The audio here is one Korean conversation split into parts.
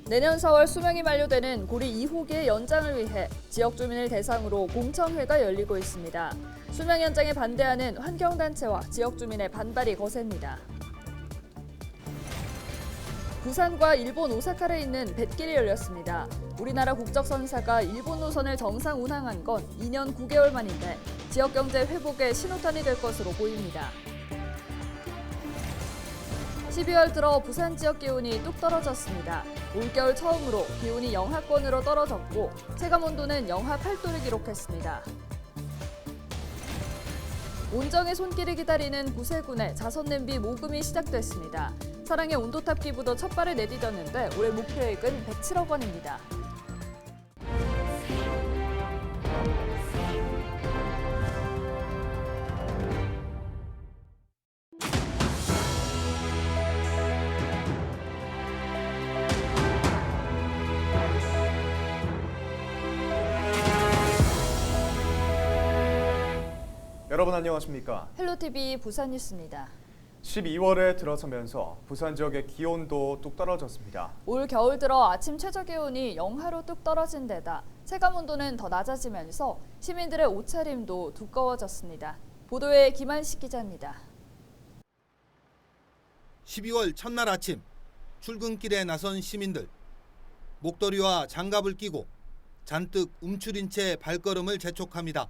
내년 4월 수명이 만료되는 고리 2호기의 연장을 위해 지역 주민을 대상으로 공청회가 열리고 있습니다. 수명 연장에 반대하는 환경단체와 지역 주민의 반발이 거셉니다. 부산과 일본 오사카에 있는 뱃길이 열렸습니다. 우리나라 국적선사가 일본 노선을 정상 운항한 건 2년 9개월 만인데 지역 경제 회복의 신호탄이 될 것으로 보입니다. 12월 들어 부산 지역 기온이 뚝 떨어졌습니다. 올겨울 처음으로 기온이 영하권으로 떨어졌고 체감온도는 영하 8도를 기록했습니다. 온정의 손길을 기다리는 구세군의 자선냄비 모금이 시작됐습니다. 사랑의 온도탑 기부도 첫 발을 내디뎠는데 올해 목표액은 107억 원입니다. 여러분 안녕하십니까? 헬로티비 부산 뉴스입니다. 12월에 들어서면서 부산 지역의 기온도 뚝 떨어졌습니다. 올 겨울 들어 아침 최저 기온이 영하로 뚝 떨어진 데다 체감 온도는 더 낮아지면서 시민들의 옷차림도 두꺼워졌습니다. 보도에 김한식 기자입니다. 12월 첫날 아침 출근길에 나선 시민들. 목도리와 장갑을 끼고 잔뜩 움츠린 채 발걸음을 재촉합니다.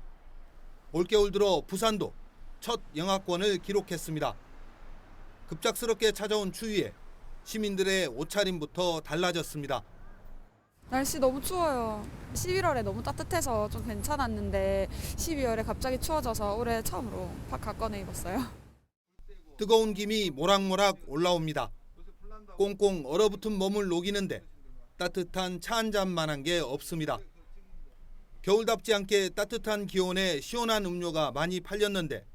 올겨울 들어 부산도 첫 영하권을 기록했습니다. 급작스럽게 찾아온 추위에 시민들의 옷차림부터 달라졌습니다. 날씨 너무 추워요. 11월에 너무 따뜻해서 좀 괜찮았는데 12월에 갑자기 추워져서 올해 처음으로 파카 꺼내 입었어요. 뜨거운 김이 모락모락 올라옵니다. 꽁꽁 얼어붙은 몸을 녹이는데 따뜻한 차 한 잔만한 게 없습니다. 겨울답지 않게 따뜻한 기온에 시원한 음료가 많이 팔렸는데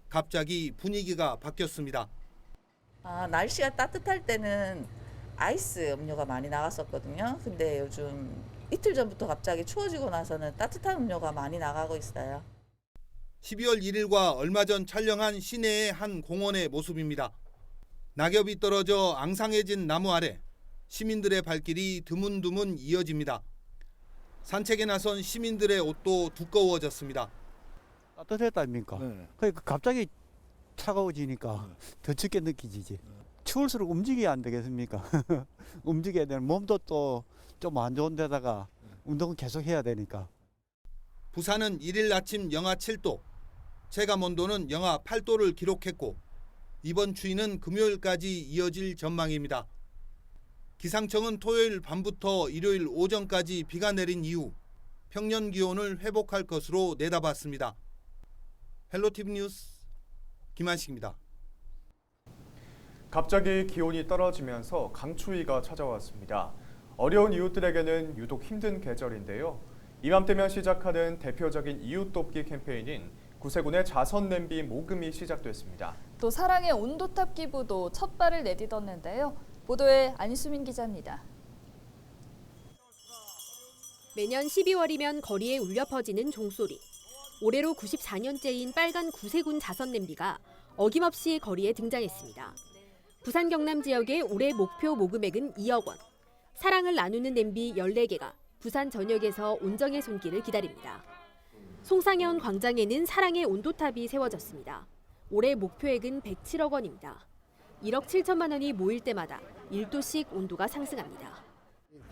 갑자기 분위기가 바뀌었습니다. 날씨가 따뜻할 때는 아이스 음료가 많이 나갔었거든요. 근데 요즘 이틀 전부터 갑자기 추워지고 나서는 따뜻한 음료가 많이 나가고 있어요. 12월 1일과 얼마 전 촬영한 시내의 한 공원의 모습입니다. 낙엽이 떨어져 앙상해진 나무 아래 시민들의 발길이 드문드문 이어집니다. 산책에 나선 시민들의 옷도 두꺼워졌습니다. 따뜻했다 아닙니까? 네. 그러니까 갑자기 차가워지니까 더 춥게 느끼지지. 추울수록 움직여야 안 되겠습니까? 움직여야 되는 몸도 또 좀 안 좋은 데다가 운동은 계속 해야 되니까. 부산은 1일 아침 영하 7도, 체감 온도는 영하 8도를 기록했고 이번 추위는 금요일까지 이어질 전망입니다. 기상청은 토요일 밤부터 일요일 오전까지 비가 내린 이후 평년 기온을 회복할 것으로 내다봤습니다. 헬로티비 뉴스 김한식입니다. 갑자기 기온이 떨어지면서 강추위가 찾아왔습니다. 어려운 이웃들에게는 유독 힘든 계절인데요. 이맘때면 시작하는 대표적인 이웃 돕기 캠페인인 구세군의 자선냄비 모금이 시작됐습니다. 또 사랑의 온도탑 기부도 첫 발을 내디뎠는데요. 보도에 안수민 기자입니다. 매년 12월이면 거리에 울려 퍼지는 종소리. 올해로 94년째인 빨간 구세군 자선냄비가 어김없이 거리에 등장했습니다. 부산 경남 지역의 올해 목표 모금액은 2억 원. 사랑을 나누는 냄비 14개가 부산 전역에서 온정의 손길을 기다립니다. 송상현 광장에는 사랑의 온도탑이 세워졌습니다. 올해 목표액은 107억 원입니다. 1억 7천만 원이 모일 때마다 1도씩 온도가 상승합니다.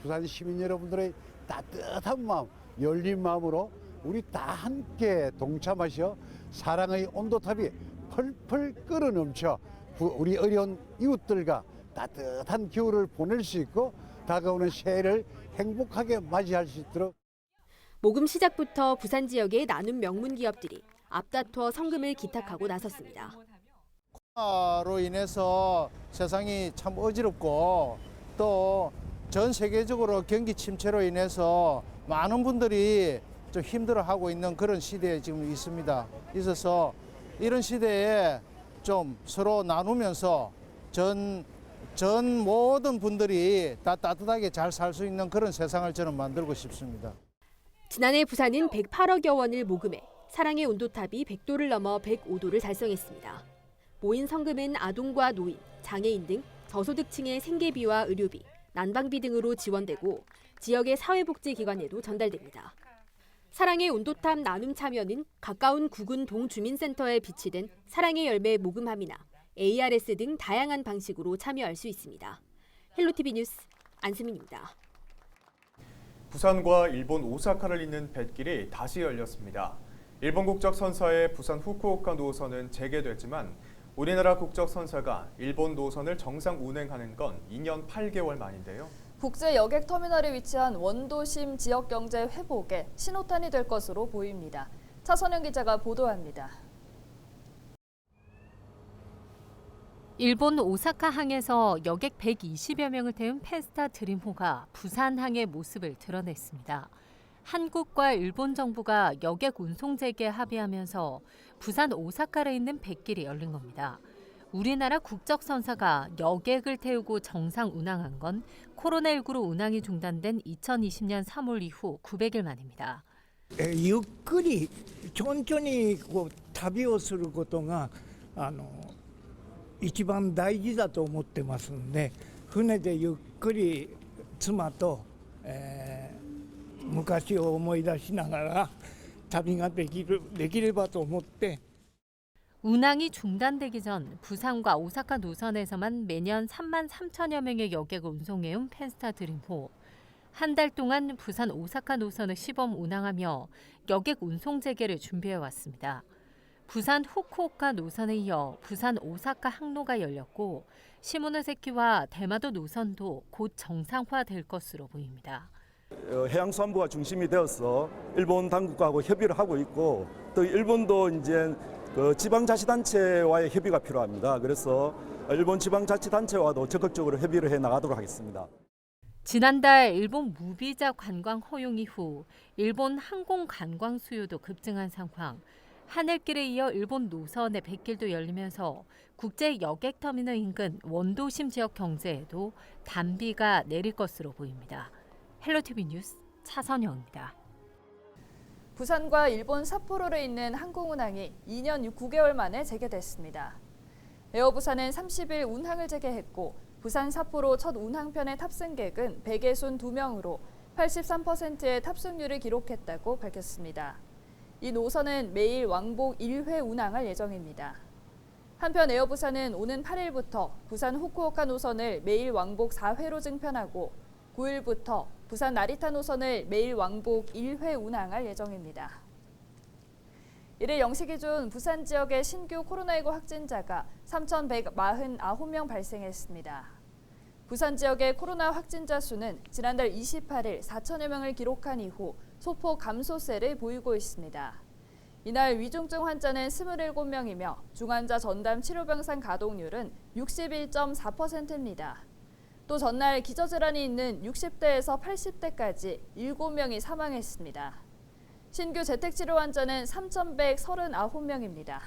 부산 시민 여러분들의 따뜻한 마음, 열린 마음으로 우리 다 함께 동참하셔 사랑의 온도탑이 펄펄 끓어넘쳐 우리 어려운 이웃들과 따뜻한 겨울을 보낼 수 있고 다가오는 새해를 행복하게 맞이할 수 있도록. 모금 시작부터 부산 지역의 나눔 명문 기업들이 앞다퉈 성금을 기탁하고 나섰습니다. 코로나로 인해서 세상이 참 어지럽고 또 전 세계적으로 경기 침체로 인해서 많은 분들이 좀 힘들어하고 있는 그런 시대에 지금 있습니다. 있어서 이런 시대에 좀 서로 나누면서 전 모든 분들이 다 따뜻하게 잘 살 수 있는 그런 세상을 저는 만들고 싶습니다. 지난해 부산은 108억여 원을 모금해 사랑의 온도탑이 100도를 넘어 105도를 달성했습니다. 모인 성금은 아동과 노인, 장애인 등 저소득층의 생계비와 의료비, 난방비 등으로 지원되고 지역의 사회복지기관에도 전달됩니다. 사랑의 온도탑 나눔 참여는 가까운 구군 동주민센터에 비치된 사랑의 열매 모금함이나 ARS 등 다양한 방식으로 참여할 수 있습니다. 헬로티비 뉴스 안수민입니다. 부산과 일본 오사카를 잇는 뱃길이 다시 열렸습니다. 일본 국적 선사의 부산 후쿠오카 노선은 재개됐지만 우리나라 국적 선사가 일본 노선을 정상 운행하는 건 2년 8개월 만인데요. 국제 여객 터미널에 위치한 원도심 지역 경제 회복에 신호탄이 될 것으로 보입니다. 차선영 기자가 보도합니다. 일본 오사카항에서 여객 120여 명을 태운 펜스타 드림호가 부산항의 모습을 드러냈습니다. 한국과 일본 정부가 여객 운송 재개에 합의하면서 부산 오사카에 있는 뱃길이 열린 겁니다. 우리나라 국적 선사가 여객을 태우고 정상 운항한 건 코로나19로 운항이 중단된 2020년 3월 이후 900일 만입니다. ゆっくり천천히旅をすることが一番大事だと思ってますので、船でゆっくり妻と、昔を思い出しながら旅ができればと思って。 운항이 중단되기 전 부산과 오사카 노선에서만 매년 3만 3천여 명의 여객을 운송해온 펜스타 드림호. 한 달 동안 부산 오사카 노선을 시범 운항하며 여객 운송 재개를 준비해왔습니다. 부산 후쿠오카 노선에 이어 부산 오사카 항로가 열렸고 시모노세키와 대마도 노선도 곧 정상화될 것으로 보입니다. 해양수산부가 중심이 되어서 일본 당국하고 협의를 하고 있고 또 일본도 이제 지방자치단체와의 협의가 필요합니다. 그래서 일본 지방자치단체와도 적극적으로 협의를 해 나가도록 하겠습니다. 지난달 일본 무비자 관광 허용 이후 일본 항공 관광 수요도 급증한 상황. 하늘길에 이어 일본 노선의 뱃길도 열리면서 국제 여객 터미널 인근 원도심 지역 경제에도 단비가 내릴 것으로 보입니다. 헬로티비 뉴스 차선영입니다. 부산과 일본 삿포로에 있는 항공운항이 2년 9개월 만에 재개됐습니다. 에어부산은 30일 운항을 재개했고 부산 삿포로 첫 운항편의 탑승객은 162명으로 83%의 탑승률을 기록했다고 밝혔습니다. 이 노선은 매일 왕복 1회 운항할 예정입니다. 한편 에어부산은 오는 8일부터 부산 후쿠오카 노선을 매일 왕복 4회로 증편하고 9일부터 부산 나리타 노선을 매일 왕복 1회 운항할 예정입니다. 이를 0시 기준 부산 지역의 신규 코로나19 확진자가 3,149명 발생했습니다. 부산 지역의 코로나 확진자 수는 지난달 28일 4천여 명을 기록한 이후 소폭 감소세를 보이고 있습니다. 이날 위중증 환자는 27명이며 중환자 전담 치료병상 가동률은 61.4%입니다. 또 전날 기저질환이 있는 60대에서 80대까지 7명이 사망했습니다. 신규 재택치료 환자는 3,139명입니다.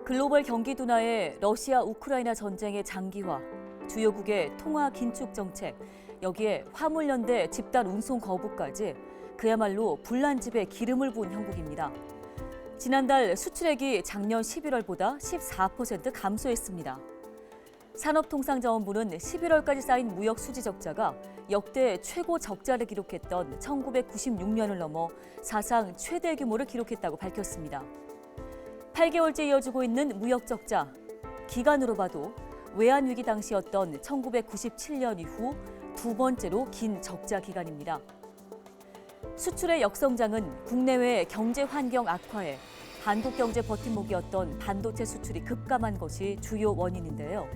글로벌 경기 둔화에 러시아 우크라이나 전쟁의 장기화, 주요국의 통화 긴축 정책, 여기에 화물연대 집단 운송 거부까지 그야말로 불난집에 기름을 부은 형국입니다. 지난달 수출액이 작년 11월보다 14% 감소했습니다. 산업통상자원부는 11월까지 쌓인 무역 수지 적자가 역대 최고 적자를 기록했던 1996년을 넘어 사상 최대 규모를 기록했다고 밝혔습니다. 8개월째 이어지고 있는 무역 적자, 기간으로 봐도 외환위기 당시였던 1997년 이후 두 번째로 긴 적자 기간입니다. 수출의 역성장은 국내외 경제 환경 악화에 한국 경제 버팀목이었던 반도체 수출이 급감한 것이 주요 원인인데요.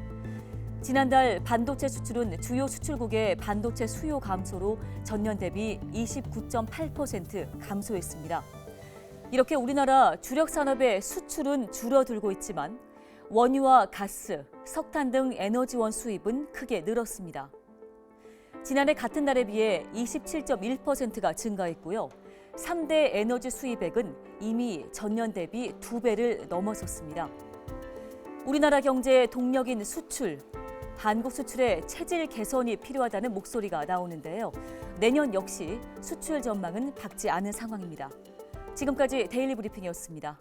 지난달 반도체 수출은 주요 수출국의 반도체 수요 감소로 전년 대비 29.8% 감소했습니다. 이렇게 우리나라 주력 산업의 수출은 줄어들고 있지만 원유와 가스, 석탄 등 에너지원 수입은 크게 늘었습니다. 지난해 같은 달에 비해 27.1%가 증가했고요. 3대 에너지 수입액은 이미 전년 대비 2배를 넘어섰습니다. 우리나라 경제의 동력인 수출, 한국 수출의 체질 개선이 필요하다는 목소리가 나오는데요. 내년 역시 수출 전망은 밝지 않은 상황입니다. 지금까지 데일리 브리핑이었습니다.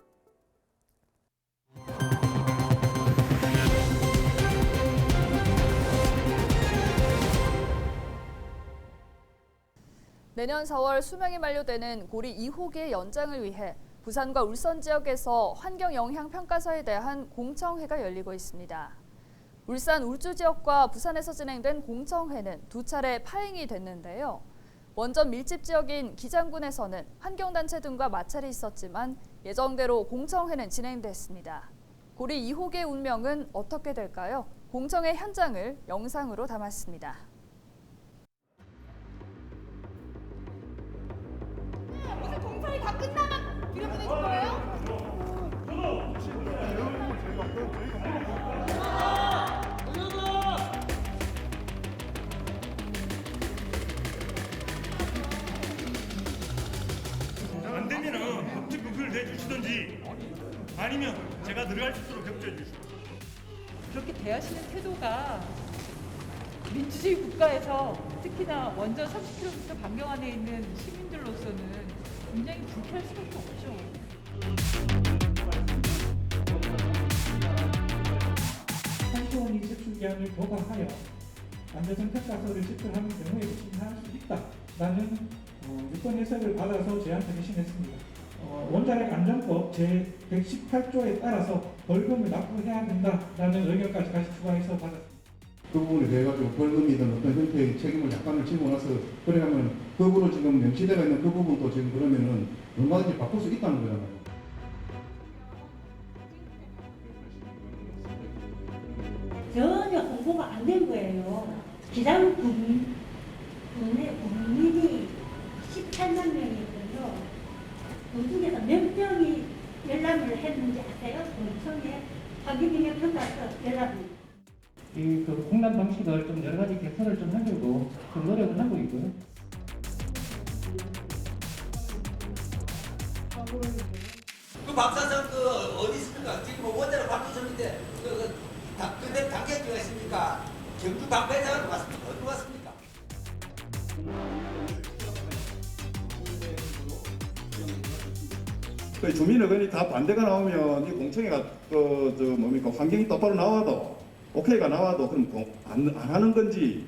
내년 4월 수명이 만료되는 고리 2호기의 연장을 위해 부산과 울산 지역에서 환경영향평가서에 대한 공청회가 열리고 있습니다. 울산 울주 지역과 부산에서 진행된 공청회는 두 차례 파행이 됐는데요. 원전 밀집 지역인 기장군에서는 환경단체 등과 마찰이 있었지만 예정대로 공청회는 진행됐습니다. 고리 2호기의 운명은 어떻게 될까요? 공청회 현장을 영상으로 담았습니다. 무슨 공청회 다 끝나면 들여보내실 거예요? 안 되면은 법적 근거를 내주시든지 아니면 제가 들어갈 수 있도록 협조해 주시고. 그렇게 대하시는 태도가 민주주의 국가에서 특히나 원전 30km 반경 안에 있는 시민들로서는 굉장히 불쾌할 수밖에 없죠. 한수원 이습 기한을 도과하여 안전성 평가서를 집행하는 경우에도 심사할 수 있다라는 유권 해석을 받아서 저희한테 개신했습니다. 원자력 안전법 제118조에 따라서 벌금을 납부해야 된다라는 의견까지 같이 추가해서 받았습니다. 그 부분에 대해 가지고 벌금이든 어떤 형태의 책임을 약간을 지고 나서 그러면 법으로 지금 명시되어 있는 그 부분도 지금 그러면은 얼마든지 바꿀 수 있다는 거잖아요. 전혀 홍보가 안 된 거예요. 기장군의 국민이 18만 명이거든요. 그 중에서 몇 명이 열람을 했는지 아세요? 공청회 환경영향평가서 열람. 그 공란 방식을 좀 여러 가지 개선을 좀 하려고 좀 노력을 하고 있고요. 그 박사장 그 어디 있습니까? 지금 원자력 발전소인데 근데 당격기가 있습니까? 경주 방배장으로 갔습니까? 어디로 갔습니까? 그 주민 의견이 다 반대가 나오면 이 공청회가 환경이 똑바로 나와도 오케이가 나와도 그럼 안 하는 건지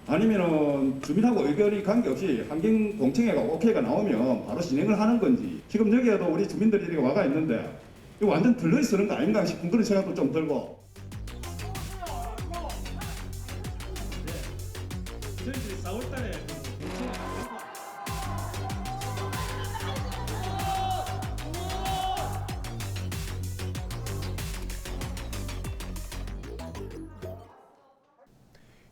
아니면은 주민하고 의견이 관계없이 환경 공청회가 오케이가 나오면 바로 진행을 하는 건지 지금 여기에도 우리 주민들이 이렇게 와가 있는데 이거 완전 들러있는 거 아닌가 싶은 그런 생각도 좀 들고. 저희들이 4월달에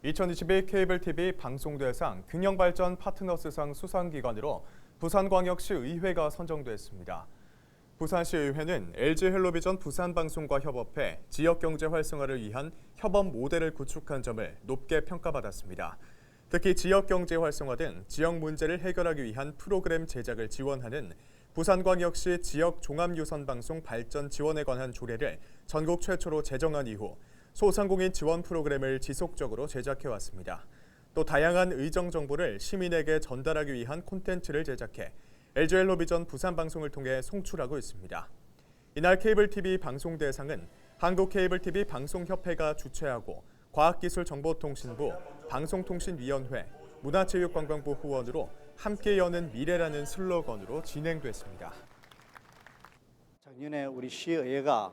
2022 케이블TV 방송대상 균형발전 파트너스상 수상기관으로 부산광역시 의회가 선정됐습니다. 부산시의회는 LG헬로비전 부산방송과 협업해 지역경제 활성화를 위한 협업 모델을 구축한 점을 높게 평가받았습니다. 특히 지역경제 활성화 등 지역 문제를 해결하기 위한 프로그램 제작을 지원하는 부산광역시 지역종합유선방송 발전 지원에 관한 조례를 전국 최초로 제정한 이후 소상공인 지원 프로그램을 지속적으로 제작해왔습니다. 또 다양한 의정 정보를 시민에게 전달하기 위한 콘텐츠를 제작해 LG헬로비전 부산방송을 통해 송출하고 있습니다. 이날 케이블TV 방송대상은 한국케이블TV 방송협회가 주최하고 과학기술정보통신부, 방송통신위원회, 문화체육관광부 후원으로 함께 여는 미래라는 슬로건으로 진행됐습니다. 작년에 우리 시의회가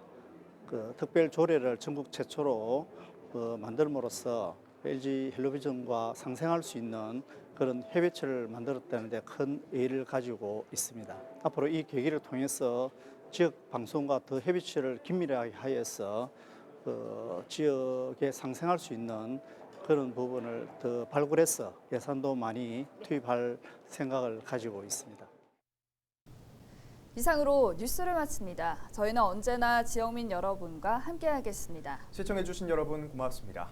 특별 조례를 전국 최초로 만들므로써 LG헬로비전과 상생할 수 있는 그런 협의체를 만들었다는 데 큰 의의를 가지고 있습니다. 앞으로 이 계기를 통해서 지역 방송과 더 협의체를 긴밀하게 하여서 지역에 상생할 수 있는 그런 부분을 더 발굴해서 예산도 많이 투입할 생각을 가지고 있습니다. 이상으로 뉴스를 마칩니다. 저희는 언제나 지역민 여러분과 함께하겠습니다. 시청해주신 여러분 고맙습니다.